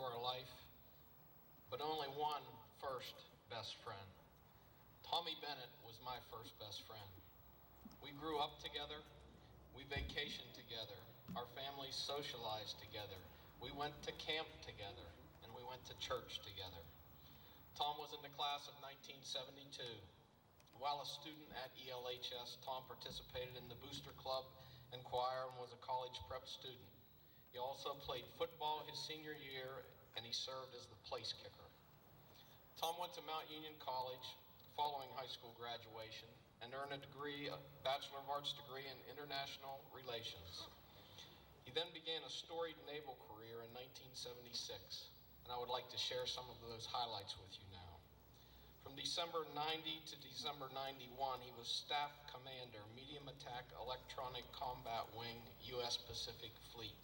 our life, but only one first best friend. Tommy Bennett was my first best friend. We grew up together, we vacationed together, our families socialized together, we went to camp together, and we went to church together. Tom was in the class of 1972. While a student at ELHS, Tom participated in the Booster Club and choir and was a college prep student. He also played football his senior year, and he served as the place kicker. Tom went to Mount Union College following high school graduation and earned a Bachelor of Arts degree in International Relations. He then began a storied naval career in 1976, and I would like to share some of those highlights with you now. From December 90 to December 91, he was Staff Commander, Medium Attack Electronic Combat Wing, U.S. Pacific Fleet.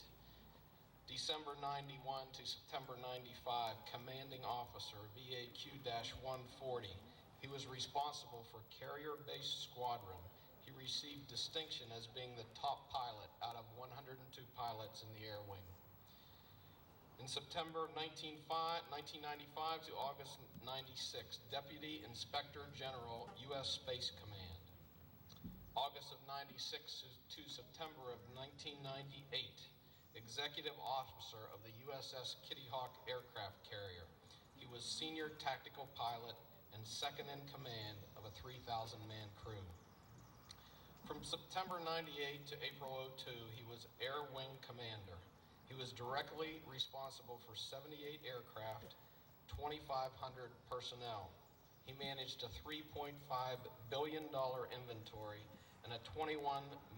December 91 to September 95, Commanding Officer, VAQ-140. He was responsible for Carrier-Based Squadron. He received distinction as being the top pilot out of 102 pilots in the Air Wing. In September 1995 to August 96, Deputy Inspector General, U.S. Space Command. August of 96 to September of 1998, Executive Officer of the USS Kitty Hawk aircraft carrier. He was Senior Tactical Pilot and second in command of a 3,000-man crew. From September 98 to April 02, he was Air Wing Commander. He was directly responsible for 78 aircraft, 2,500 personnel. He managed a $3.5 billion inventory and a $21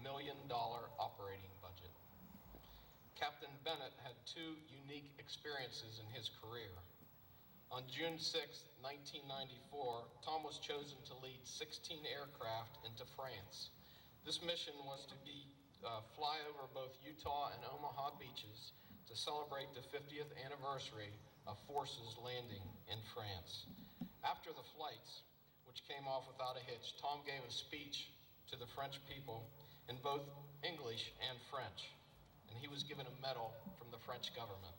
million operating budget. Captain Bennett had two unique experiences in his career. On June 6, 1994, Tom was chosen to lead 16 aircraft into France. This mission was to fly over both Utah and Omaha beaches to celebrate the 50th anniversary of forces landing in France. After the flights, which came off without a hitch, Tom gave a speech to the French people in both English and French, and he was given a medal from the French government.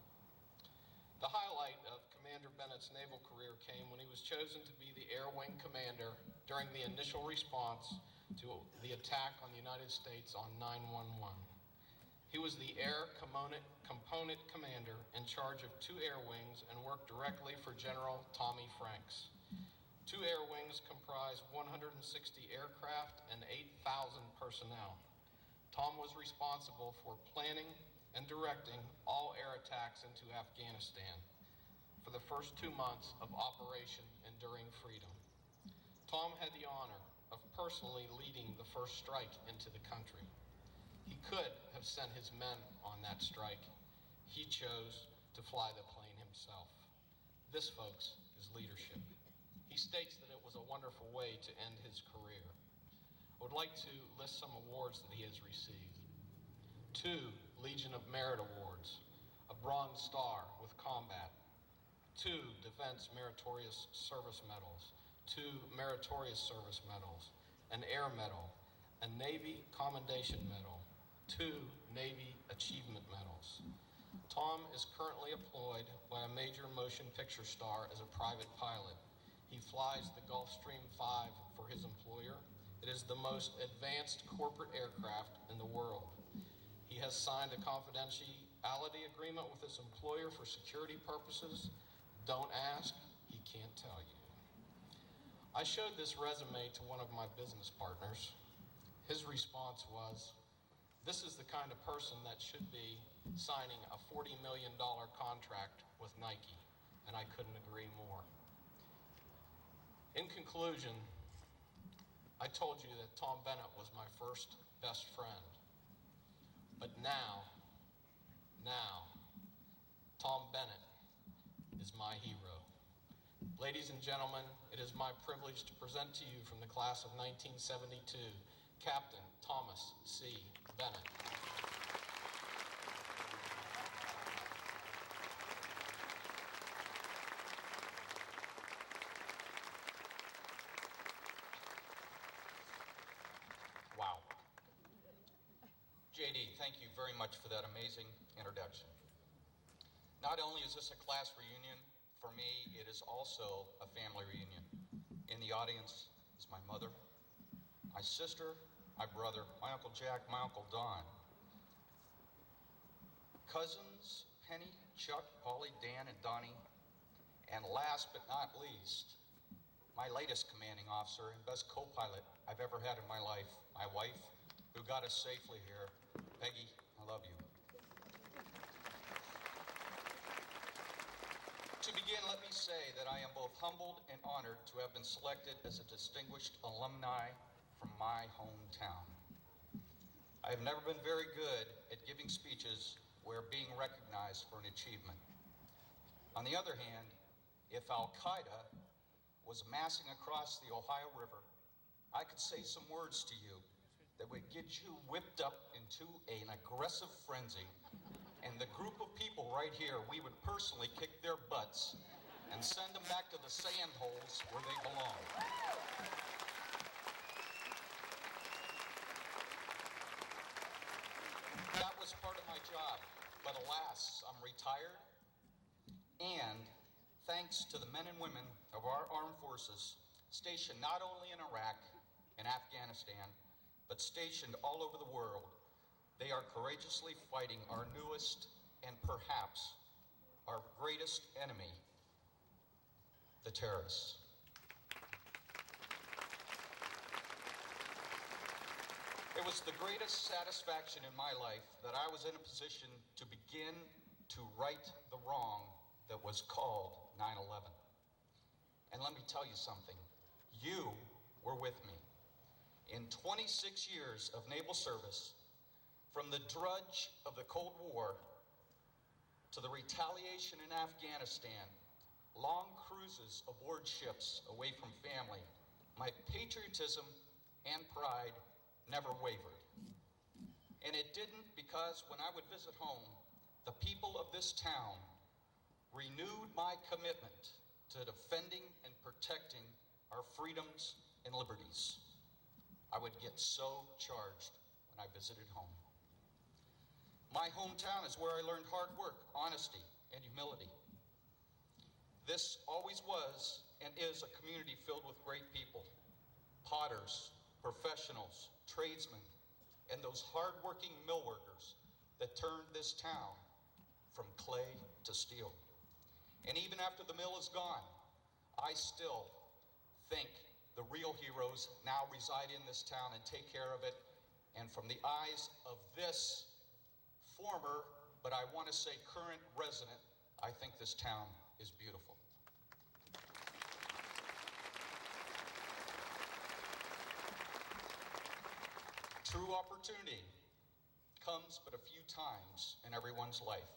The highlight of Commander Bennett's naval career came when he was chosen to be the Air Wing Commander during the initial response to the attack on the United States on 9/11. He was the Air Component Commander in charge of 2 air wings and worked directly for General Tommy Franks. 2 air wings comprise 160 aircraft and 8,000 personnel. Tom was responsible for planning and directing all air attacks into Afghanistan for the first 2 months of Operation Enduring Freedom. Tom had the honor of personally leading the first strike into the country. He could have sent his men on that strike. He chose to fly the plane himself. This, folks, is leadership. He states that it was a wonderful way to end his career. I would like to list some awards that he has received. 2 Legion of Merit Awards, a Bronze Star with Combat, 2 Defense Meritorious Service Medals, 2 Meritorious Service Medals, an Air Medal, a Navy Commendation Medal, 2 Navy Achievement Medals. Tom is currently employed by a major motion picture star as a private pilot. He flies the Gulfstream 5 for his employer. It is the most advanced corporate aircraft in the world. He has signed a confidentiality agreement with his employer for security purposes. Don't ask, he can't tell you. I showed this resume to one of my business partners. His response was, "This is the kind of person that should be signing a $40 million contract with Nike," and I couldn't agree more. In conclusion, I told you that Tom Bennett was my first best friend. But now, Tom Bennett is my hero. Ladies and gentlemen, it is my privilege to present to you from the class of 1972, Captain Thomas C. Bennett. Wow. JD, thank you very much for that amazing introduction. Not only is this a class reunion, for me, it is also a family reunion. In the audience is my mother, my sister, my brother, my Uncle Jack, my Uncle Don, cousins Penny, Chuck, Polly, Dan, and Donnie, and last but not least, my latest commanding officer and best co-pilot I've ever had in my life, my wife, who got us safely here. Peggy, I love you. To begin, let me say that I am both humbled and honored to have been selected as a distinguished alumni from my hometown. I have never been very good at giving speeches where being recognized for an achievement. On the other hand, if Al-Qaeda was massing across the Ohio River, I could say some words to you that would get you whipped up into an aggressive frenzy, and the group of people right here, we would personally kick their butts and send them back to the sand holes where they belong. That was part of my job, but alas, I'm retired, and thanks to the men and women of our armed forces stationed not only in Iraq and Afghanistan, but stationed all over the world, they are courageously fighting our newest and perhaps our greatest enemy, the terrorists. It was the greatest satisfaction in my life that I was in a position to begin to right the wrong that was called 9/11. And let me tell you something, you were with me. In 26 years of naval service, from the drudge of the Cold War to the retaliation in Afghanistan, long cruises aboard ships away from family, my patriotism and pride never wavered. And it didn't because when I would visit home, the people of this town renewed my commitment to defending and protecting our freedoms and liberties. I would get so charged when I visited home. My hometown is where I learned hard work, honesty, and humility. This always was and is a community filled with great people, potters, professionals, tradesmen, and those hard-working mill workers that turned this town from clay to steel. And even after the mill is gone, I still think the real heroes now reside in this town and take care of it. And from the eyes of this former, but I want to say current resident, I think this town is beautiful. True opportunity comes but a few times in everyone's life.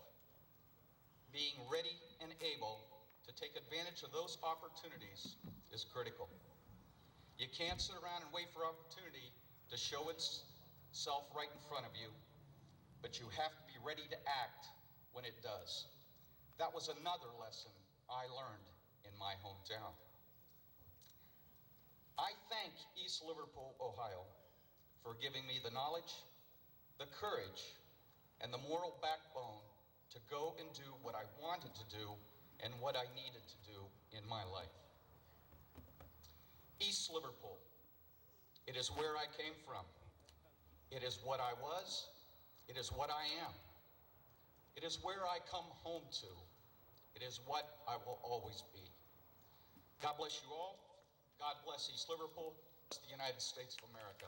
Being ready and able to take advantage of those opportunities is critical. You can't sit around and wait for opportunity to show itself right in front of you, but you have to be ready to act when it does. That was another lesson I learned in my hometown. I thank East Liverpool, Ohio, for giving me the knowledge, the courage, and the moral backbone to go and do what I wanted to do and what I needed to do in my life. East Liverpool, it is where I came from. It is what I was. It is what I am. It is where I come home to. It is what I will always be. God bless you all. God bless East Liverpool. Bless the United States of America.